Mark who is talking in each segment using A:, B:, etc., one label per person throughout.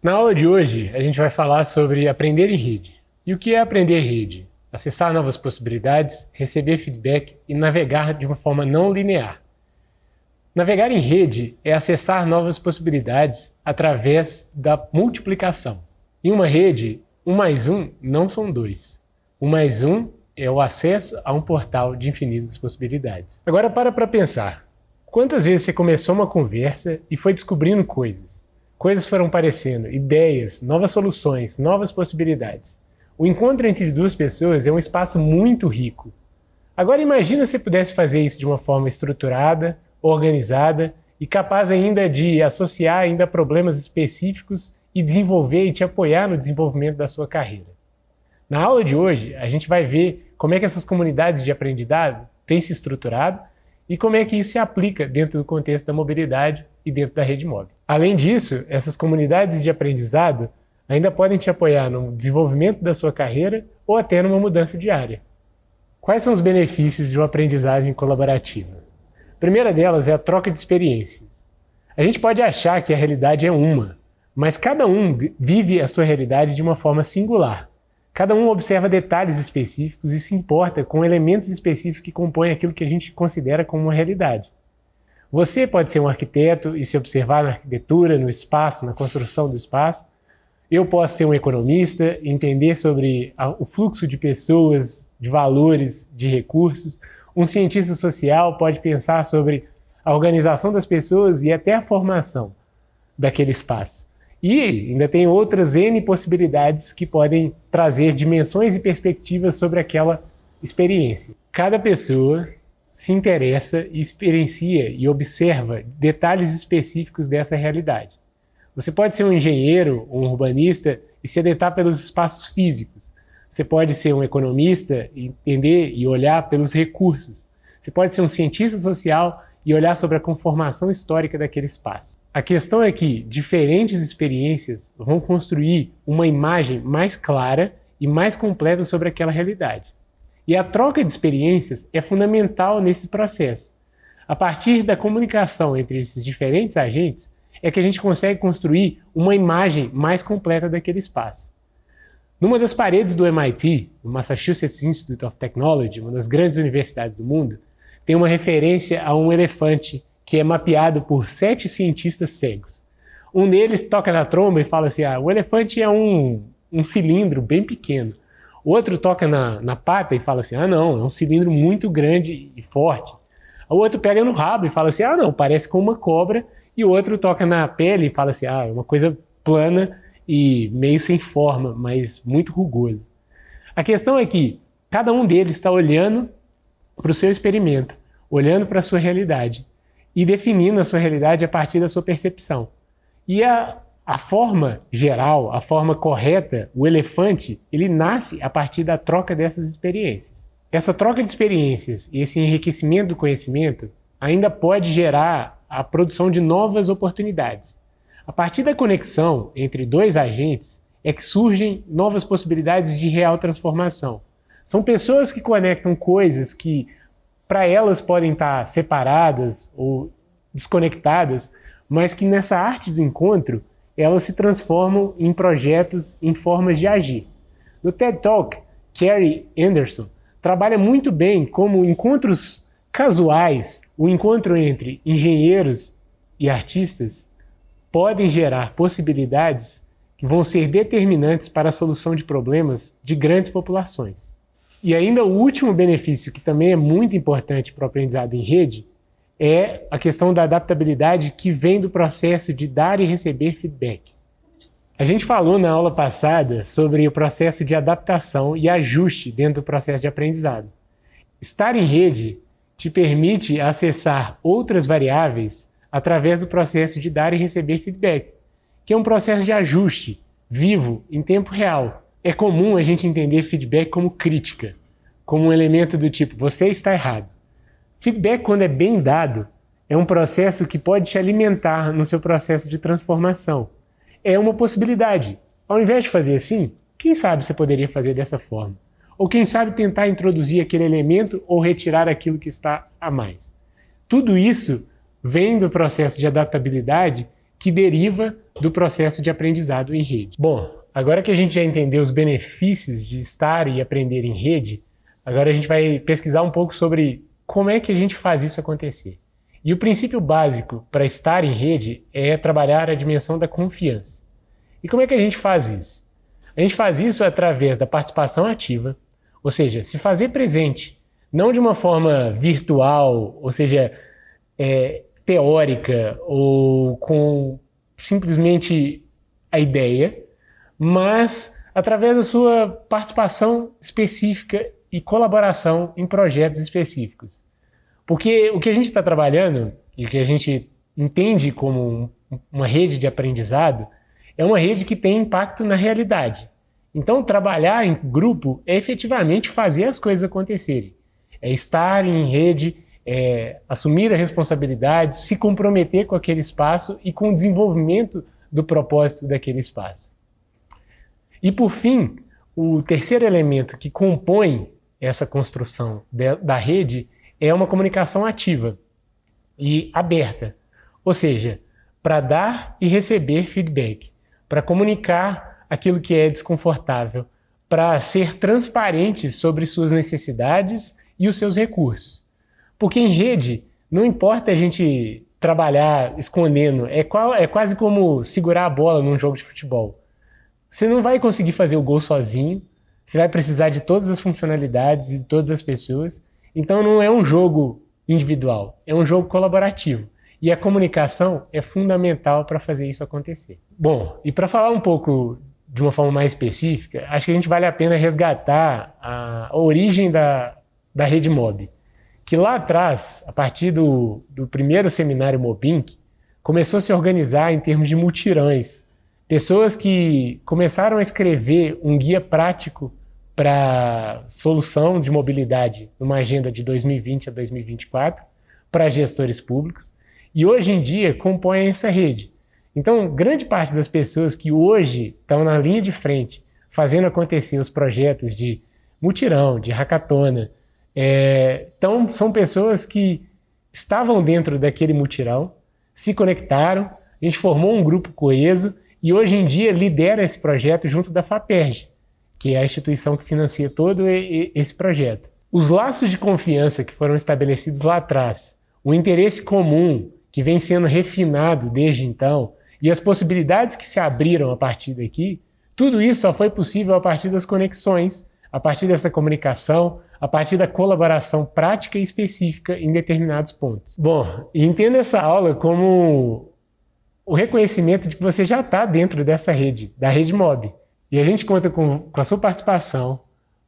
A: Na aula de hoje, a gente vai falar sobre aprender em rede. E o que é aprender em rede? Acessar novas possibilidades, receber feedback e navegar de uma forma não linear. Navegar em rede é acessar novas possibilidades através da multiplicação. Em uma rede, 1 mais 1 não são 2. 1 mais 1 é o acesso a um portal de infinitas possibilidades. Agora para pensar. Quantas vezes você começou uma conversa e foi descobrindo coisas? Coisas foram aparecendo, ideias, novas soluções, novas possibilidades. O encontro entre duas pessoas é um espaço muito rico. Agora imagina se pudesse fazer isso de uma forma estruturada, organizada e capaz ainda de associar ainda problemas específicos e desenvolver e te apoiar no desenvolvimento da sua carreira. Na aula de hoje, a gente vai ver como é que essas comunidades de aprendizado têm se estruturado e como é que isso se aplica dentro do contexto da mobilidade e dentro da rede móvel. Além disso, essas comunidades de aprendizado ainda podem te apoiar no desenvolvimento da sua carreira ou até numa mudança de área. Quais são os benefícios de uma aprendizagem colaborativa? A primeira delas é a troca de experiências. A gente pode achar que a realidade é uma, mas cada um vive a sua realidade de uma forma singular. Cada um observa detalhes específicos e se importa com elementos específicos que compõem aquilo que a gente considera como uma realidade. Você pode ser um arquiteto e se observar na arquitetura, no espaço, na construção do espaço. Eu posso ser um economista e entender sobre o fluxo de pessoas, de valores, de recursos. Um cientista social pode pensar sobre a organização das pessoas e até a formação daquele espaço. E ainda tem outras N possibilidades que podem trazer dimensões e perspectivas sobre aquela experiência. Cada pessoa se interessa e experiencia e observa detalhes específicos dessa realidade. Você pode ser um engenheiro, um urbanista e se adentar pelos espaços físicos. Você pode ser um economista e entender e olhar pelos recursos. Você pode ser um cientista social e olhar sobre a conformação histórica daquele espaço. A questão é que diferentes experiências vão construir uma imagem mais clara e mais completa sobre aquela realidade. E a troca de experiências é fundamental nesse processo. A partir da comunicação entre esses diferentes agentes, é que a gente consegue construir uma imagem mais completa daquele espaço. Numa das paredes do MIT, o Massachusetts Institute of Technology, uma das grandes universidades do mundo, tem uma referência a um elefante que é mapeado por 7 cientistas cegos. Um deles toca na tromba e fala assim, o elefante é um cilindro bem pequeno. O outro toca na pata e fala assim, não, é um cilindro muito grande e forte. O outro pega no rabo e fala assim, não, parece com uma cobra. E o outro toca na pele e fala assim, é uma coisa plana e meio sem forma, mas muito rugosa. A questão é que cada um deles está olhando para o seu experimento, olhando para a sua realidade e definindo a sua realidade a partir da sua percepção. E a forma geral, a forma correta, o elefante, ele nasce a partir da troca dessas experiências. Essa troca de experiências e esse enriquecimento do conhecimento ainda pode gerar a produção de novas oportunidades. A partir da conexão entre dois agentes é que surgem novas possibilidades de real transformação. São pessoas que conectam coisas que para elas podem estar separadas ou desconectadas, mas que nessa arte do encontro elas se transformam em projetos, em formas de agir. No TED Talk, Kerry Anderson trabalha muito bem como encontros casuais, o encontro entre engenheiros e artistas podem gerar possibilidades que vão ser determinantes para a solução de problemas de grandes populações. E ainda o último benefício, que também é muito importante para o aprendizado em rede, é a questão da adaptabilidade que vem do processo de dar e receber feedback. A gente falou na aula passada sobre o processo de adaptação e ajuste dentro do processo de aprendizado. Estar em rede te permite acessar outras variáveis através do processo de dar e receber feedback, que é um processo de ajuste vivo, em tempo real. É comum a gente entender feedback como crítica, como um elemento do tipo, você está errado. Feedback, quando é bem dado, é um processo que pode te alimentar no seu processo de transformação. É uma possibilidade. Ao invés de fazer assim, quem sabe você poderia fazer dessa forma? Ou quem sabe tentar introduzir aquele elemento ou retirar aquilo que está a mais. Tudo isso vem do processo de adaptabilidade que deriva do processo de aprendizado em rede. Bom, agora que a gente já entendeu os benefícios de estar e aprender em rede, agora a gente vai pesquisar um pouco sobre como é que a gente faz isso acontecer. E o princípio básico para estar em rede é trabalhar a dimensão da confiança. E como é que a gente faz isso? A gente faz isso através da participação ativa, ou seja, se fazer presente, não de uma forma virtual, ou seja, teórica ou com simplesmente a ideia, mas através da sua participação específica e colaboração em projetos específicos. Porque o que a gente está trabalhando e o que a gente entende como uma rede de aprendizado é uma rede que tem impacto na realidade. Então, trabalhar em grupo é efetivamente fazer as coisas acontecerem. É estar em rede, assumir a responsabilidade, se comprometer com aquele espaço e com o desenvolvimento do propósito daquele espaço. E, por fim, o terceiro elemento que compõe essa construção da rede é uma comunicação ativa e aberta, ou seja, para dar e receber feedback, para comunicar aquilo que é desconfortável, para ser transparente sobre suas necessidades e os seus recursos. Porque em rede, não importa a gente trabalhar escondendo, é quase como segurar a bola num jogo de futebol. Você não vai conseguir fazer o gol sozinho, você vai precisar de todas as funcionalidades e de todas as pessoas. Então não é um jogo individual, é um jogo colaborativo. E a comunicação é fundamental para fazer isso acontecer. Bom, e para falar um pouco de uma forma mais específica, acho que a gente vale a pena resgatar a origem da rede MOB. Que lá atrás, a partir do primeiro seminário Mobink, começou a se organizar em termos de mutirões. Pessoas que começaram a escrever um guia prático para solução de mobilidade numa agenda de 2020 a 2024 para gestores públicos e hoje em dia compõem essa rede. Então, grande parte das pessoas que hoje estão na linha de frente fazendo acontecer os projetos de mutirão, de hackathona, então são pessoas que estavam dentro daquele mutirão, se conectaram, a gente formou um grupo coeso e hoje em dia lidera esse projeto junto da FAPERJ, que é a instituição que financia todo esse projeto. Os laços de confiança que foram estabelecidos lá atrás, o interesse comum que vem sendo refinado desde então e as possibilidades que se abriram a partir daqui, tudo isso só foi possível a partir das conexões, a partir dessa comunicação, a partir da colaboração prática e específica em determinados pontos. Bom, entenda essa aula como o reconhecimento de que você já está dentro dessa rede, da rede MOB. E a gente conta com a sua participação,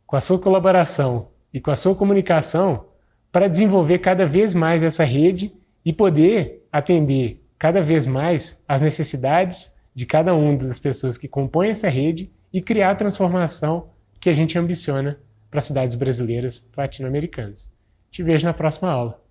A: com a sua colaboração e com a sua comunicação para desenvolver cada vez mais essa rede e poder atender cada vez mais as necessidades de cada uma das pessoas que compõem essa rede e criar a transformação que a gente ambiciona para as cidades brasileiras latino-americanas. Te vejo na próxima aula.